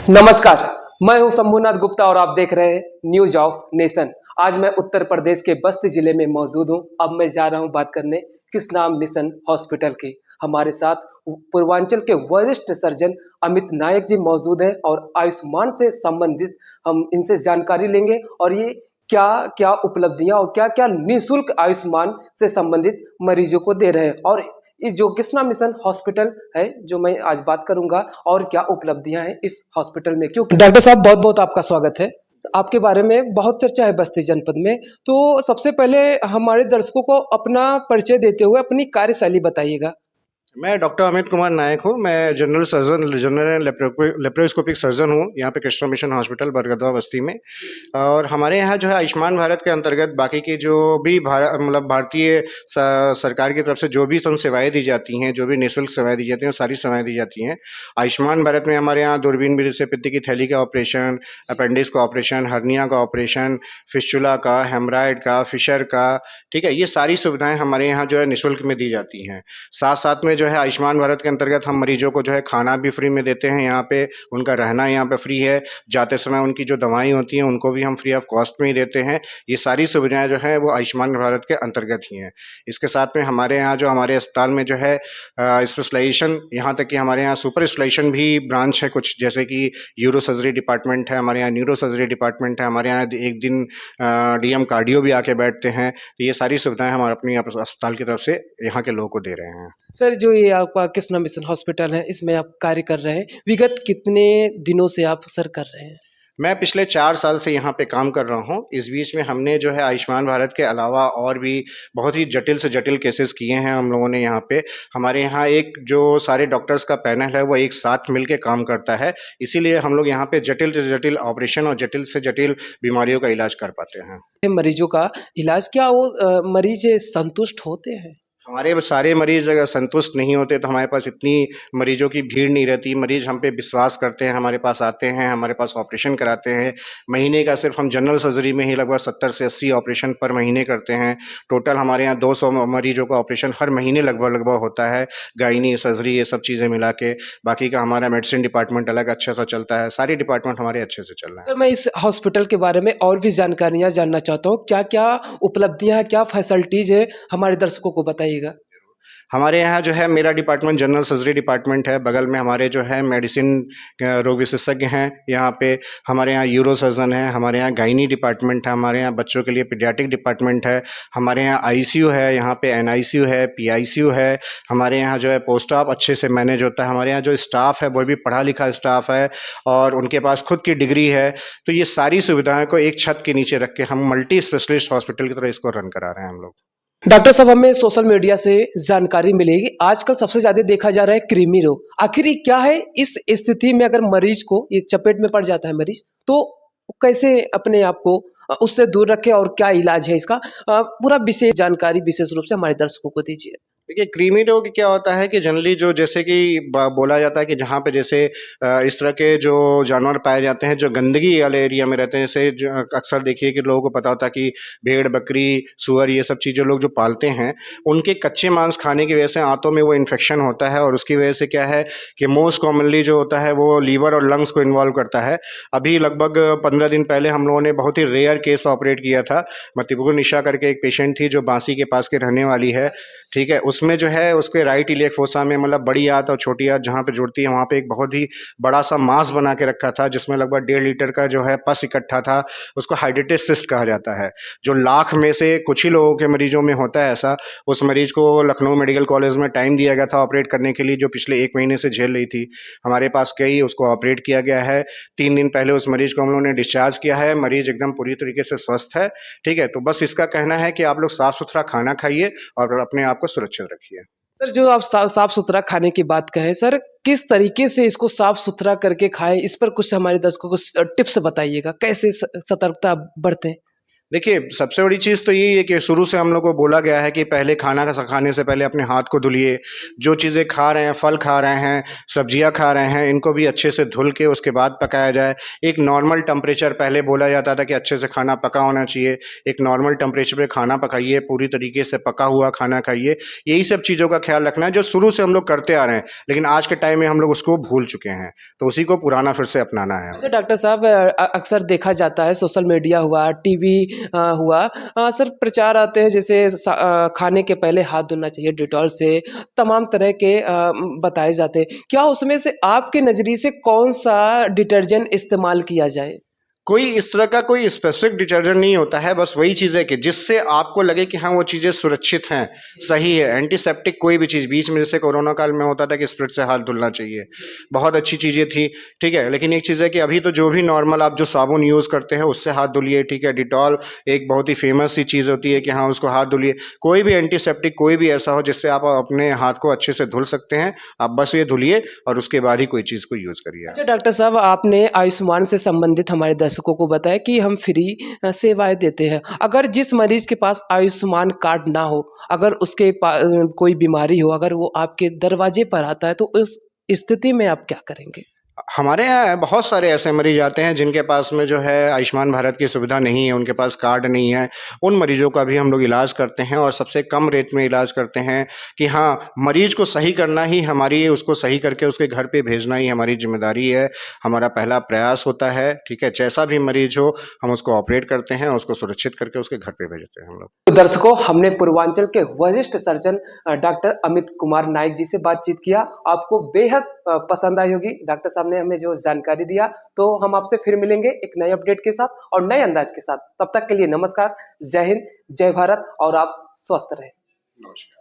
नमस्कार। मैं हूं शंभुनाथ गुप्ता और आप देख रहे हैं न्यूज ऑफ नेशन। आज मैं उत्तर प्रदेश के बस्ती जिले में मौजूद हूं। अब मैं जा रहा हूं बात करने कृष्णा मिशन हॉस्पिटल की। हमारे साथ पूर्वांचल के वरिष्ठ सर्जन अमित नायक जी मौजूद हैं और आयुष्मान से संबंधित हम इनसे जानकारी लेंगे और ये क्या क्या उपलब्धियां और क्या क्या निःशुल्क आयुष्मान से संबंधित मरीजों को दे रहे हैं और इस जो कृष्णा मिशन हॉस्पिटल है जो मैं आज बात करूंगा और क्या उपलब्धियां हैं इस हॉस्पिटल में। क्योंकि डॉक्टर साहब बहुत बहुत आपका स्वागत है। आपके बारे में बहुत चर्चा है बस्ती जनपद में, तो सबसे पहले हमारे दर्शकों को अपना परिचय देते हुए अपनी कार्यशैली बताइएगा। मैं डॉक्टर अमित कुमार नायक हूँ। मैं general surgeon, general laparoscopic surgeon हूँ यहाँ पे कृष्णा मिशन हॉस्पिटल बरगदवा बस्ती में। और हमारे यहाँ जो है आयुष्मान भारत के अंतर्गत बाकी की जो भी भारतीय सरकार की तरफ से जो भी सेवाएं दी जाती हैं, जो भी निःशुल्क सेवाएं दी जाती हैं, सारी सेवाएं दी जाती हैं। आयुष्मान भारत में हमारे यहाँ दूरबीन बीड़ी से पित्त की थैली का ऑपरेशन, अपेंडिक्स का ऑपरेशन, हर्निया का ऑपरेशन, फिस्चुला का, हेमराइड का, फिशर का, ठीक है, ये सारी सुविधाएं हमारे यहाँ जो है निःशुल्क में दी जाती हैं। साथ साथ में जो है आयुष्मान भारत के अंतर्गत हम मरीजों को जो है खाना भी फ्री में देते हैं यहाँ पे, उनका रहना यहाँ पे फ्री है, जाते समय उनकी जो दवाएं होती हैं उनको भी हम फ्री ऑफ कॉस्ट में ही देते हैं। ये सारी सुविधाएं जो है वो आयुष्मान भारत के अंतर्गत ही हैं। इसके साथ में हमारे यहाँ जो हमारे अस्पताल में जो है स्पेशलाइजेशन, यहाँ तक कि हमारे यहाँ सुपर स्पेशलाइजेशन भी ब्रांच है कुछ, जैसे कि यूरो सर्जरी डिपार्टमेंट है, हमारे यहाँ न्यूरो सर्जरी डिपार्टमेंट है, हमारे यहाँ एक दिन डीएम कार्डियो भी आके बैठते हैं। तो ये सारी सुविधाएं हम अपनी अस्पताल की तरफ से यहाँ के लोगों को दे रहे हैं। सर, जो ये आपका कृष्णा मिशन हॉस्पिटल है इसमें आप कार्य कर रहे हैं, विगत कितने दिनों से आप सर कर रहे हैं? मैं पिछले 4 साल से यहाँ पे काम कर रहा हूँ। इस बीच में हमने जो है आयुष्मान भारत के अलावा और भी बहुत ही जटिल से जटिल केसेस किए हैं हम लोगों ने यहाँ पे। हमारे यहाँ एक जो सारे डॉक्टर्स का पैनल है वो एक साथ मिल के काम करता है, इसीलिए हम लोग यहाँ पे जटिल से जटिल ऑपरेशन और जटिल से जटिल बीमारियों का इलाज कर पाते हैं। मरीजों का इलाज क्या वो मरीज संतुष्ट होते हैं? हमारे सारे मरीज अगर संतुष्ट नहीं होते तो हमारे पास इतनी मरीजों की भीड़ नहीं रहती। मरीज हम पे विश्वास करते हैं, हमारे पास आते हैं, हमारे पास ऑपरेशन कराते हैं। महीने का सिर्फ हम जनरल सर्जरी में ही लगभग 70 से 80 ऑपरेशन पर महीने करते हैं। टोटल हमारे यहाँ 200 मरीजों का ऑपरेशन हर महीने लगभग लगभग होता है, गायनी सर्जरी ये सब चीज़ें मिला के। बाकी का हमारा मेडिसिन डिपार्टमेंट अलग अच्छा सा चलता है। सारे डिपार्टमेंट हमारे अच्छे से चल रहे हैं। सर, मैं इस हॉस्पिटल के बारे में और भी जानकारियाँ जानना चाहता हूँ। क्या क्या उपलब्धियाँ, क्या फैसिलिटीज़ है, हमारे दर्शकों को बताइएगा। हमारे यहाँ जो है मेरा डिपार्टमेंट जनरल सर्जरी डिपार्टमेंट है, बगल में हमारे जो है मेडिसिन रोग विशेषज्ञ हैं यहाँ पे। हमारे यहाँ यूरो सर्जन है, हमारे यहाँ गायनी डिपार्टमेंट है, हमारे यहाँ बच्चों के लिए पीडियाट्रिक डिपार्टमेंट है, हमारे यहाँ आईसीयू है, यहाँ पे एनआईसीयू है, पीआईसीयू है। हमारे यहाँ जो है पोस्ट ऑप अच्छे से मैनेज होता है। हमारे यहाँ जो स्टाफ है वो भी पढ़ा लिखा स्टाफ है और उनके पास खुद की डिग्री है। तो ये सारी सुविधाएं को एक छत के नीचे रख के हम मल्टी स्पेशलिस्ट हॉस्पिटल की तरह इसको रन करा रहे हैं हम लोग। डॉक्टर साहब, हमें सोशल मीडिया से जानकारी मिलेगी, आजकल सबसे ज़्यादा देखा जा रहा है कृमि रोग। आखिर ये क्या है? इस स्थिति में अगर मरीज को ये चपेट में पड़ जाता है मरीज, तो कैसे अपने आप को उससे दूर रखें और क्या इलाज है इसका? पूरा विशेष जानकारी विशेष रूप से हमारे दर्शकों को दीजिए। देखिए, कृमि रोग क्या होता है कि जनरली जो जैसे कि बोला जाता है कि जहाँ पे जैसे इस तरह के जो जानवर पाए जाते हैं जो गंदगी वाले एरिया में रहते हैं, जैसे अक्सर देखिए कि लोगों को पता होता है कि भेड़, बकरी, सुअर, ये सब चीज़ें लोग जो पालते हैं उनके कच्चे मांस खाने की वजह से आंतों में वो इन्फेक्शन होता है और उसकी वजह से क्या है कि मोस्ट कॉमनली जो होता है वो लीवर और लंग्स को इन्वॉल्व करता है। अभी लगभग 15 दिन पहले हम लोगों ने बहुत ही रेयर केस ऑपरेट किया था। मतिपुर निशा करके एक पेशेंट थी जो बांसी के पास के रहने वाली है, ठीक है। उसमें जो है उसके राइट इलियक फोसा में, मतलब बड़ी आंत और छोटी आंत जहाँ पे जुड़ती है वहाँ पे एक बहुत ही बड़ा सा मांस बना के रखा था जिसमें लगभग 1.5 लीटर का जो है पस इकट्ठा था। उसको हाइड्रेटेड सिस्ट कहा जाता है, जो लाख में से कुछ ही लोगों के मरीजों में होता है ऐसा। उस मरीज को लखनऊ मेडिकल कॉलेज में टाइम दिया गया था ऑपरेट करने के लिए, जो पिछले 1 महीने से झेल रही थी। हमारे पास गई, उसको ऑपरेट किया गया है। 3 दिन पहले उस मरीज को हम लोगों ने डिस्चार्ज किया है। मरीज एकदम पूरी तरीके से स्वस्थ है, ठीक है। तो बस इसका कहना है कि आप लोग साफ सुथरा खाना खाइए और अपने आप को सुरक्षित रखिए। सर, जो आप साफ सुथरा खाने की बात कहें, सर किस तरीके से इसको साफ सुथरा करके खाएं, इस पर कुछ हमारे दर्शकों को टिप्स बताइएगा, कैसे सतर्कता बरतें? देखिए, सबसे बड़ी चीज़ तो यही है कि शुरू से हम लोग को बोला गया है कि पहले खाने से पहले अपने हाथ को धुलिए। जो चीज़ें खा रहे हैं, फल खा रहे हैं, सब्जियाँ खा रहे हैं, इनको भी अच्छे से धुल के उसके बाद पकाया जाए। एक नॉर्मल टेम्परेचर पहले बोला जाता था कि अच्छे से खाना पका होना चाहिए। एक नॉर्मल टेम्परेचर पे खाना पकाइए, पूरी तरीके से पका हुआ खाना खाइए। यही सब चीज़ों का ख़्याल रखना है जो शुरू से हम लोग करते आ रहे हैं, लेकिन आज के टाइम में हम लोग उसको भूल चुके हैं। तो उसी को पुराना फिर से अपनाना है अच्छा हमें। डॉक्टर साहब, अक्सर देखा जाता है सोशल मीडिया हुआ, टीवी हुआ, सर प्रचार आते हैं जैसे खाने के पहले हाथ धोना चाहिए डेटॉल से, तमाम तरह के बताए जाते हैं। क्या उसमें से आपके नज़रिए से कौन-सा डिटर्जेंट इस्तेमाल किया जाए? कोई इस तरह का कोई स्पेसिफिक डिटर्जेंट नहीं होता है, बस वही चीज़ है कि जिससे आपको लगे कि हाँ, वो चीज़ें सुरक्षित हैं, सही है। एंटीसेप्टिक कोई भी चीज़, बीच में जैसे कोरोना काल में होता था कि स्प्रिट से हाथ धुलना चाहिए, बहुत अच्छी चीज़ें थी, ठीक है। लेकिन एक चीज़ है कि अभी तो जो भी नॉर्मल आप जो साबुन यूज़ करते हैं उससे हाथ धुलिए, ठीक है। डिटॉल एक बहुत ही फेमस सी चीज़ होती है कि हाँ, उसको हाथ धुलिए। कोई भी एंटीसेप्टिक कोई भी ऐसा हो जिससे आप अपने हाथ को अच्छे से धुल सकते हैं, आप बस ये धुलिए और उसके बाद ही कोई चीज़ को यूज़ करिए आप। अच्छा डॉक्टर साहब, आपने आयुष्मान से संबंधित हमारे दर्शकों को बताया कि हम फ्री सेवाएँ देते हैं। अगर जिस मरीज़ के पास आयुष्मान कार्ड ना हो, अगर उसके कोई बीमारी हो, अगर वो आपके दरवाजे पर आता है, तो उस स्थिति में आप क्या करेंगे? हमारे यहाँ बहुत सारे ऐसे मरीज आते हैं जिनके पास में जो है आयुष्मान भारत की सुविधा नहीं है, उनके पास कार्ड नहीं है। उन मरीजों का भी हम लोग इलाज करते हैं और सबसे कम रेट में इलाज करते हैं कि हाँ, मरीज को सही करना ही हमारी, उसको सही करके उसके घर पे भेजना ही हमारी जिम्मेदारी है। हमारा पहला प्रयास होता है, ठीक है। जैसा भी मरीज हो हम उसको ऑपरेट करते हैं, उसको सुरक्षित करके उसके घर पे भेजते हैं हम लोग। तो दर्शकों, हमने पूर्वांचल के वरिष्ठ सर्जन डॉक्टर अमित कुमार नाइक जी से बातचीत किया। आपको बेहद पसंद आई होगी। डॉक्टर साहब ने हमें जो जानकारी दिया, तो हम आपसे फिर मिलेंगे एक नए अपडेट के साथ और नए अंदाज के साथ। तब तक के लिए नमस्कार, जय हिंद, जय भारत और आप स्वस्थ रहें। नमस्कार।